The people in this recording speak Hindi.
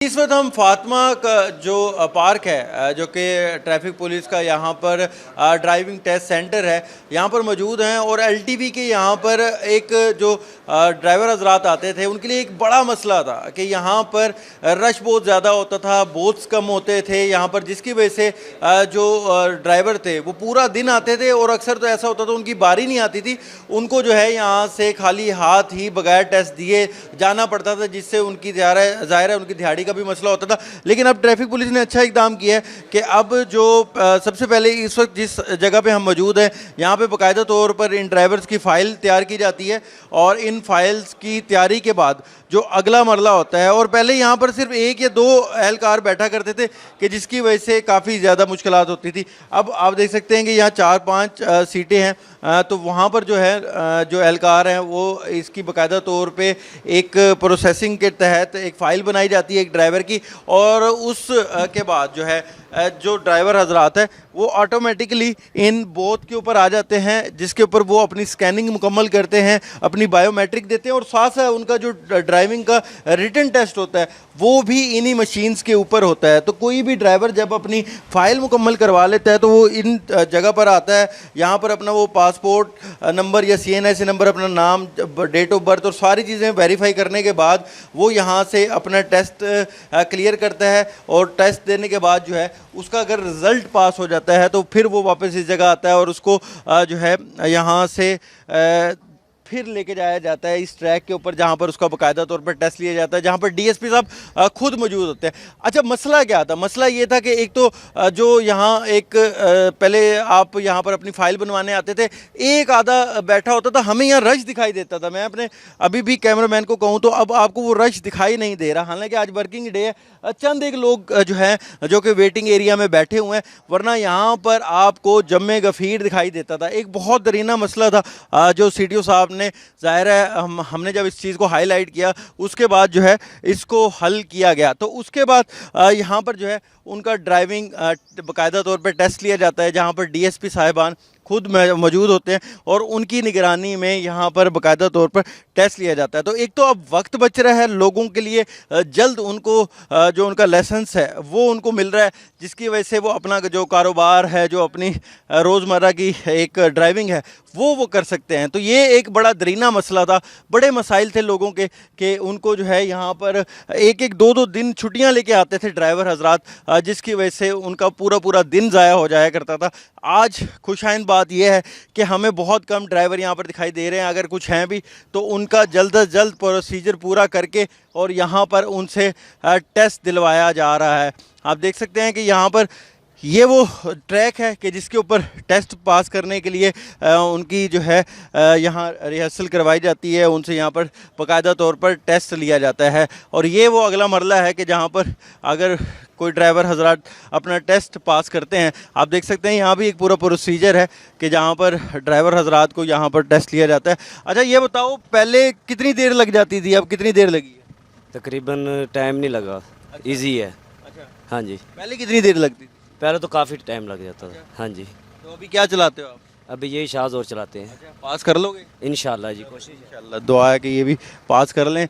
इस वक्त हम फातिमा का जो पार्क है जो कि ट्रैफिक पुलिस का यहाँ पर ड्राइविंग टेस्ट सेंटर है, यहाँ पर मौजूद हैं। और एलटीवी के यहाँ पर एक जो ड्राइवर हजरात आते थे उनके लिए एक बड़ा मसला था कि यहाँ पर रश बहुत ज़्यादा होता था, बोट्स कम होते थे यहाँ पर, जिसकी वजह से जो ड्राइवर थे वो पूरा दिन आते थे और अक्सर तो ऐसा होता था उनकी बारी नहीं आती थी, उनको जो है यहाँ से खाली हाथ ही बगैर टेस्ट दिए जाना पड़ता था, जिससे उनकी ज़ाहिर है उनकी दिहाड़ी भी मसला होता था। लेकिन अब ट्रैफिक पुलिस ने अच्छा इकदाम किया है कि अब जो सबसे पहले इस वक्त जिस जगह पे हम मौजूद हैं यहाँ पे बाकायदा तौर पर इन ड्राइवर्स की फ़ाइल तैयार की जाती है और इन फाइल्स की तैयारी के बाद जो अगला मरला होता है, और पहले यहाँ पर सिर्फ एक या दो एहलकार बैठा करते थे कि जिसकी वजह से काफ़ी ज़्यादा मुश्किलात होती थी। अब आप देख सकते हैं कि यहाँ 4-5 सीटें हैं, तो वहाँ पर जो है जो एहलकार हैं वो इसकी बाकायदा तौर पे एक प्रोसेसिंग के तहत एक फ़ाइल बनाई जाती है एक ड्राइवर की, और उस के बाद जो है जो ड्राइवर हजरात है वो ऑटोमेटिकली इन बोथ के ऊपर आ जाते हैं, जिसके ऊपर वो अपनी स्कैनिंग मुकम्मल करते हैं, अपनी बायोमेट्रिक देते हैं, और साथ साथ उनका जो ड्राइविंग का रिटन टेस्ट होता है वो भी इन्हीं मशीन्स के ऊपर होता है। तो कोई भी ड्राइवर जब अपनी फ़ाइल मुकम्मल करवा लेता है तो वो इन जगह पर आता है, यहाँ पर अपना वो पासपोर्ट नंबर या CNIC नंबर, अपना नाम, डेट ऑफ बर्थ और सारी चीज़ें वेरीफाई करने के बाद वो यहाँ से अपना टेस्ट क्लियर करता है, और टेस्ट देने के बाद जो है उसका अगर रिज़ल्ट पास हो जाता है तो फिर वो वापस इस जगह आता है और उसको जो है यहाँ से फिर लेके जाया जाता है इस ट्रैक के ऊपर जहाँ पर उसका बाकायदा तौर पर टेस्ट लिया जाता है, जहाँ पर DSP साहब खुद मौजूद होते हैं। अच्छा, मसला क्या था? मसला ये था कि एक तो जो यहाँ एक पहले आप यहाँ पर अपनी फ़ाइल बनवाने आते थे, एक आधा बैठा होता था, हमें यहाँ रश दिखाई देता था। मैं अपने अभी भी कैमरामैन को कहूँ तो अब आपको वो रश दिखाई नहीं दे रहा, हालांकि आज वर्किंग डे है, चंद एक लोग जो हैं जो कि वेटिंग एरिया में बैठे हुए हैं, वरना यहाँ पर आपको जम्मे गफ़ीर दिखाई देता था। एक बहुत दरीना मसला था जो CTO साहब ने, ज़ाहिर है हमने जब इस चीज़ को हाईलाइट किया उसके बाद जो है इसको हल किया गया। तो उसके बाद यहाँ पर जो है उनका ड्राइविंग बाकायदा तौर पर टेस्ट लिया जाता है, जहाँ पर DSP साहिबान खुद मौजूद होते हैं और उनकी निगरानी में यहाँ पर बाकायदा तौर पर टेस्ट लिया जाता है। तो एक तो अब वक्त बच रहा है लोगों के लिए, जल्द उनको जो उनका लाइसेंस है वो उनको मिल रहा है, जिसकी वजह से वो अपना जो कारोबार है, जो अपनी रोज़मर्रा की एक ड्राइविंग है वो कर सकते हैं। तो ये एक बड़ा दरीना मसला था, बड़े मसाइल थे लोगों के कि उनको जो है यहाँ पर एक दो दिन छुट्टियाँ लेके आते थे ड्राइवर हजरात, जिसकी वजह से उनका पूरा दिन ज़ाया हो जाया करता था। आज खुशाइन बात यह है कि हमें बहुत कम ड्राइवर यहाँ पर दिखाई दे रहे हैं, अगर कुछ हैं भी तो उनका जल्द से जल्द प्रोसीजर पूरा करके और यहाँ पर उनसे टेस्ट दिलवाया जा रहा है। आप देख सकते हैं कि यहाँ पर ये वो ट्रैक है कि जिसके ऊपर टेस्ट पास करने के लिए उनकी जो है यहाँ रिहर्सल करवाई जाती है, उनसे यहाँ पर बाकायदा तौर पर टेस्ट लिया जाता है। और ये वो अगला मरला है कि जहाँ पर अगर कोई ड्राइवर हजरात अपना टेस्ट पास करते हैं, आप देख सकते हैं यहाँ भी एक पूरा प्रोसीजर है कि जहाँ पर ड्राइवर हजरात को यहाँ पर टेस्ट लिया जाता है। अच्छा, ये बताओ पहले कितनी देर लग जाती थी, अब कितनी देर लगी है? तकरीबन टाइम नहीं लगा, ईजी है। अच्छा, हाँ जी। पहले कितनी देर लगती थी? पहले तो काफ़ी टाइम लग जाता था। हाँ जी। तो अभी क्या चलाते हो आप? अभी यही शाज़ और चलाते हैं। अच्छा, पास कर लोगे? इंशाल्लाह जी, कोशिश। इंशाल्लाह, दुआ है कि ये भी पास कर लें।